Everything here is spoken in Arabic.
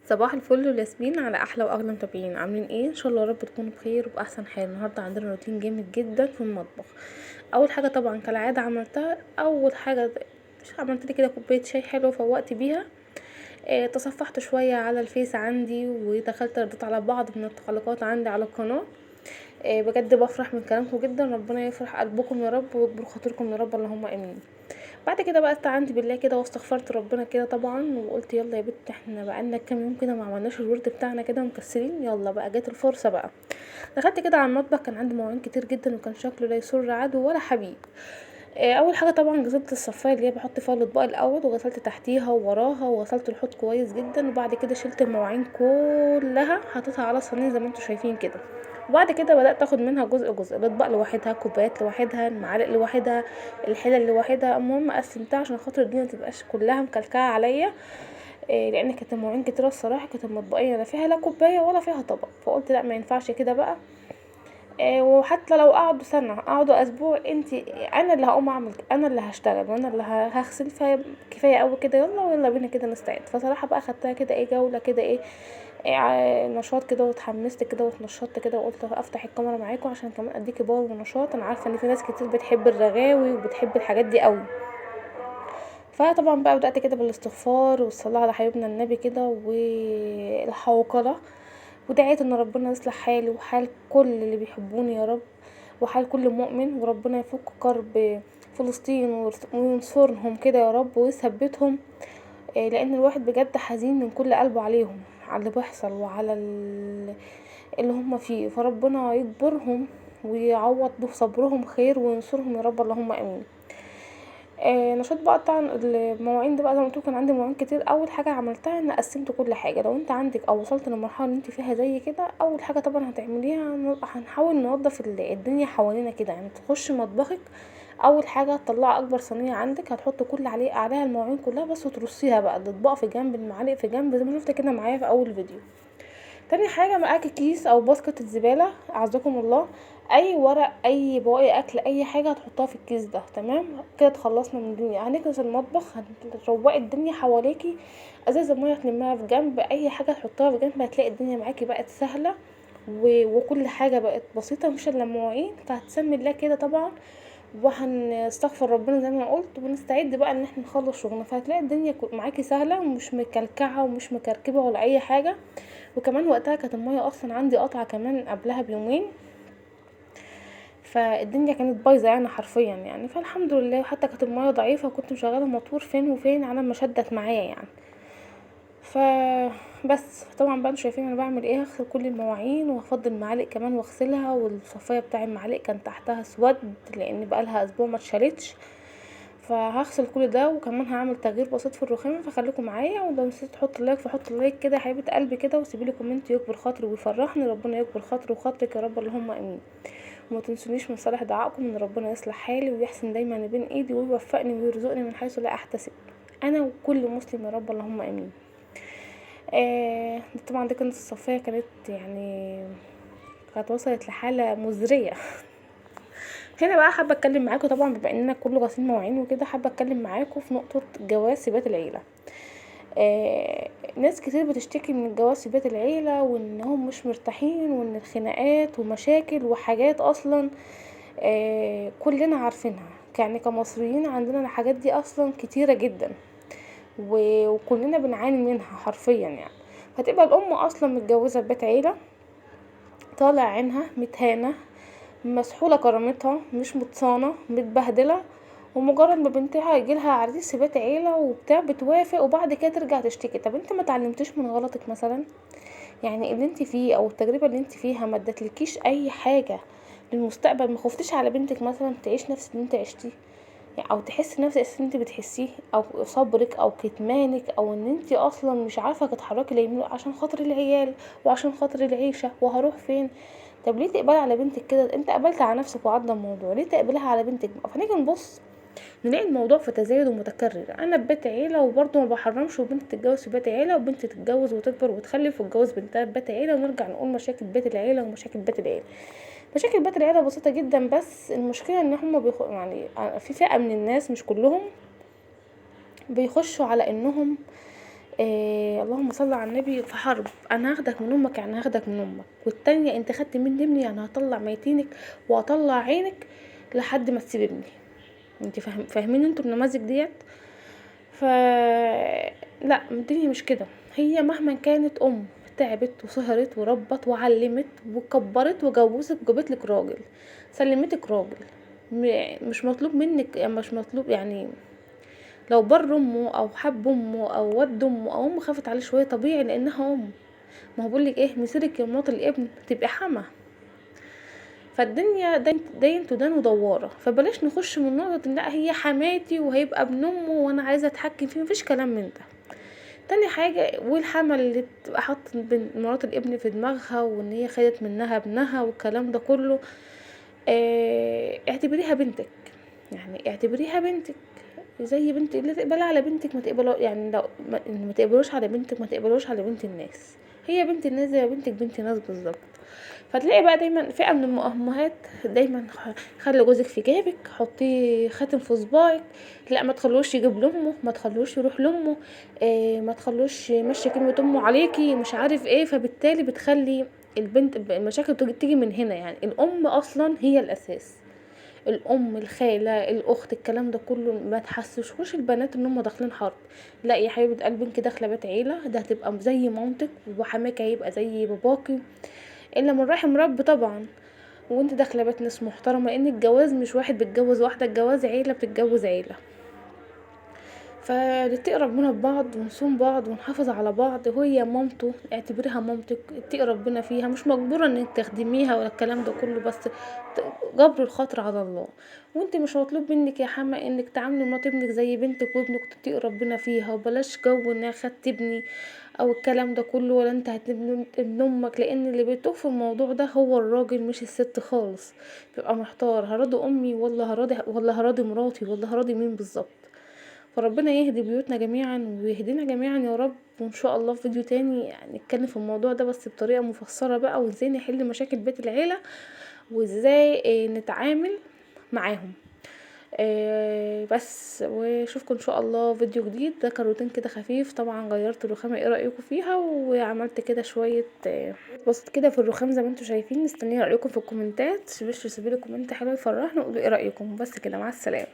صباح الفل والياسمين على احلى واغلى متابعين. عاملين ايه؟ ان شاء الله يا رب تكونوا بخير وباحسن حال. النهارده عندنا روتين جامد جدا في المطبخ. اول حاجه طبعا كالعاده عملتها، اول حاجه عملت لي كده كوبايه شاي حلوه فوقت بيها. تصفحت شويه على الفيس عندي ودخلت رديت على بعض من التعليقات عندي على القناه. بجد بفرح من كلامكم جدا، ربنا يفرح قلبكم يا رب ويكبر خاطركم يا رب، اللهم امين. بعد كده بقى استعنت بالله كده واستغفرت ربنا كده طبعا، وقلت يلا يا بنت احنا بقالنا كام يوم كده ما عملناش الورد بتاعنا كده مكسرين، يلا بقى جت الفرصه بقى. دخلت كده على المطبخ، كان عندي مواعين كتير جدا وكان شكله لا يسر عدو ولا حبيب. اول حاجه طبعا غسلت الصفايه اللي هي بحط فيها الاطباق الاول، وغسلت تحتيها ووراها وغسلت الحوض كويس جدا، وبعد كده شلت المواعين كلها حطيتها على صينيه زي ما انتم شايفين كده. وبعد كده بدات اخد منها جزء جزء، الاطباق لوحدها، كوبايات لوحدها، المعالق لوحدها، الحلل لوحدها. المهم قسمتها عشان خاطر الدنيا متبقاش كلها مكلكعه عليا. لان كانت المواعين كتيره الصراحه، كانت المطبقيه لا فيها لا كوبايه ولا فيها طبق، فقلت لا ما ينفعش كده بقى. وحتى لو قعدوا سنة قعدوا اسبوع، انا اللي هقوم اعمل، انا اللي هشتغل وانا اللي هغسل، فكفايه قوي كده. يلا بينا كده نستعد. فصراحه بقى خدتها كده جوله كده نشاط كده، واتحمست كده واتنشطت كده، وقلت افتح الكاميرا معاكم عشان كمان اديكي باور ونشاط. انا عارفه ان في ناس كتير بتحب الرغاوي وبتحب الحاجات دي قوي. فطبعا بقى بدأت كده بالاستغفار والصلاة على حبيبنا النبي كده والحوقلة، ودعيت ان ربنا يصلح حالي وحال كل اللي بيحبوني يا رب، وحال كل مؤمن، وربنا يفك كرب فلسطين وينصرهم كده يا رب ويثبتهم. لان الواحد بجد حزين من كل قلبه عليهم، على اللي بيحصل وعلى اللي هم فيه، فربنا يجبرهم ويعوض بصبرهم خير وينصرهم يا رب، اللهم امين. نشاط بقى طبعا المواعين دي بقى زي ما قلت لكم، كان عندي مواعين كتير. اول حاجه عملتها ان قسمت كل حاجه. لو انت عندك او وصلت للمرحله اللي انت فيها زي كده، اول حاجه طبعا هتعمليها هنحاول ننظف الدنيا حوالينا كده. يعني تخش مطبخك، اول حاجه هتطلعي اكبر صينيه عندك، هتحط كل عليها المواعين كلها بس، وترصيها بقى، الاطباق في جنب، المعالق في جنب زي ما شفت كده معايا في اول فيديو. تاني حاجة معاكي كيس او باسكت الزبالة، اعزكم الله. اي ورق، اي بواقي اكل، اي حاجة هتحطها في الكيس ده. تمام كده اتخلصنا من الدنيا. هنكنس المطبخ، هتروقي الدنيا حواليكي، ازازة مية تلمها في جنب، اي حاجة تحطها في جنب، هتلاقي الدنيا معاكي بقت سهلة وكل حاجة بقت بسيطة، مش الا المواعين. فهتسمي الله كده طبعا، وهنستغفر ربنا زي ما قلت، ونستعد بقى ان احنا نخلص شغلنا. فهتلاقي الدنيا معاكي سهلة ومش مكلكعة ومش مكركبة ولا اي حاجة. وكمان وقتها كانت المية اصلا عندي قطعة كمان قبلها بيومين، فالدنيا كانت بايظه يعني حرفيا يعني. فالحمد لله، حتى كانت المية ضعيفة وكنت مشغله الموتور فين وفين على ما شدت معايا يعني. بس طبعا بقى انتوا شايفين انا بعمل ايه. هغسل كل المواعين وهفضل المعالق كمان واغسلها، والصفايه بتاع المعالق كان تحتها اسود لان بقالها اسبوع ما اتشالتش. فهغسل كل ده، وكمان هعمل تغيير بسيط في الرخامه، فخليكم معايا. ولو نسيت تحط لايك فحط لايك كده يا حبيبه قلبي كده، وسيبي لي كومنت يكبر خاطري ويفرحني، ربنا يكبر خاطري وخاطرك يا رب، اللهم امين. وما تنسونيش من صالح دعائكم ان ربنا يصلح حالي ويحسن دايما بين ايدي ويوفقني ويرزقني من حيث لا احتسب، انا وكل مسلم يا رب، اللهم امين. طبعا دي كانت الصفية، كانت يعني كانت وصلت لحالة مزرية. هنا بقى حابة اتكلم معاكم طبعا، بما اننا كله غسيل مواعين وكده، حابة اتكلم معاكم في نقطة جواز سبات العيلة. ناس كتير بتشتكي من الجواز في بيت العيلة، وانهم مش مرتاحين، وان الخناقات ومشاكل وحاجات اصلا كلنا عارفينها. يعني كمصريين عندنا الحاجات دي اصلا كتيرة جدا، وكلنا بنعاني منها حرفيا يعني. فتبقى الام اصلا متجوزة في بيت عيلة، طالع عينها، متهانة، مسحولة كرامتها، مش متصانة، متبهدلة، ومجرد ما بنتها يجيلها عريس في بيت عيلة وبتاع بتوافق، وبعد كده ترجع تشتكي. طب انت ما تعلمتش من غلطك مثلا؟ يعني اللي انت فيه او التجربة اللي انت فيها ما ادتلكيش اي حاجة للمستقبل؟ ما خفتيش على بنتك مثلا تعيش نفس اللي انت عشتيه، يعني او تحس نفس اللي انت بتحسيه، او صبرك او كتمانك، او ان انت اصلا مش عارفة تتحركي ليمين عشان خاطر العيال وعشان خاطر العيشة وهروح فين؟ طب ليه تقبلي على بنتك كده؟ انت قبلت على نفسك وعدى الموضوع، ليه تقبلها على بنتك بقى؟ فنيجي نبص نلاقي الموضوع في تزايد ومتكرر. انا في بيت عيله وبرضه ما بحرمش، وبنت تتجوز في بيت عيله، وبنت تتجوز وتكبر وتخلف وتتجوز بنتها في بيت عيله، ونرجع نقول مشاكل بيت العيله ومشاكل بيت العيله. مشاكل بيت العيله بسيطه جدا، بس المشكله ان هم يعني في فئه من الناس، مش كلهم، بيخشوا على انهم اللهم صل على النبي، في حرب انا هاخدك من امك يعني هاخدك من امك، والتانية انت خدت مني ابني يعني هطلع ميتينك وهطلع عينك لحد ما تسيب ابني. انت فاهمين انتوا النماذج ديت؟ ف لا الدنيا مش كده. هي مهما كانت ام تعبت وسهرت وربت وعلمت وكبرت وجوزت وجابت لك راجل، سلمتك راجل، مش مطلوب منك، يعني مش مطلوب يعني لو بر امه او حب امه او ود امه او امه خافت عليه شويه طبيعي لانها ام. ما هو بقولك ايه، مسيرك يا مرات الابن تبقى حما. فالدنيا دين تدان ودواره، فبلاش نخش من نقطه ان لا هي حماتي وهيبقى ابن امه وانا عايزه اتحكم فيه، مفيش كلام من ده. تاني حاجه، والحما اللي تبقى حاطه مرات الابن في دماغها وان هي خدت منها ابنها والكلام ده كله، اعتبريها بنتك، يعني اعتبريها بنتك زي بنت اللي تقبلها على بنتك ما تقبلوا، يعني لو ما تقبلوش على بنتك ما تقبلوش على بنت الناس. هي بنت الناس زي بنتك بنت الناس بالظبط. فتلاقي بقى دايما فئة من الامهات دايما خلي جوزك في جيبك، حطيه خاتم في صباعك، لا ما تخلوش يجيب لامه، ما تخلوش يروح لامه، ما تخلوش يمشي كلمة امه عليكي مش عارف ايه. فبالتالي بتخلي البنت المشاكل تيجي من هنا. يعني الام اصلا هي الاساس، الام الخاله الاخت الكلام ده كله ما تحسسوش البنات ان هم داخلين حرب. لا يا حبيبه قلبي، انت داخله بيت عيله، ده هتبقى زي مامتك وحماك هيبقى زي باباكي الا من رحم رب طبعا. وانت داخله بيت ناس محترمه، لان الجواز مش واحد بيتجوز واحده، الجواز عيله بتتجوز عيله. فنتقي ربنا ببعض ونصوم بعض ونحافظ على بعض. وهي مامته اعتبريها مامتك، اتقي ربنا فيها، مش مجبوره انك تخدميها ولا الكلام ده كله، بس جبر الخاطر على الله. وانت مش مطلوب منك يا حما انك تعاملي مرات ابنك زي بنتك وابنك وتتقي ربنا فيها. وبلاش جو ان خدت ابني او الكلام ده كله، ولا انت هتبني ابن امك، لان اللي بيتوه في الموضوع ده هو الراجل مش الست خالص. بيبقى محتار هراضي امي ولا هراضي مراتي ولا هراضي مين بالظبط. فربنا يهدي بيوتنا جميعا ويهدينا جميعا يا رب. وان شاء الله في فيديو تاني يعني نتكلم في الموضوع ده بس بطريقة مفصلة بقى، وازاي نحل مشاكل بيت العيلة، وازاي نتعامل معاهم. بس واشوفكم ان شاء الله فيديو جديد. ده كان روتين كده خفيف، طبعا غيرت الرخامه، ايه رايكم فيها؟ وعملت كده شويه بسط كده في الرخام زي ما انتم شايفين. مستنيه رايكم في الكومنتات، مش تسيبوا لي كومنت حلو يفرحنا وقولوا ايه رايكم. بس كده، مع السلامه.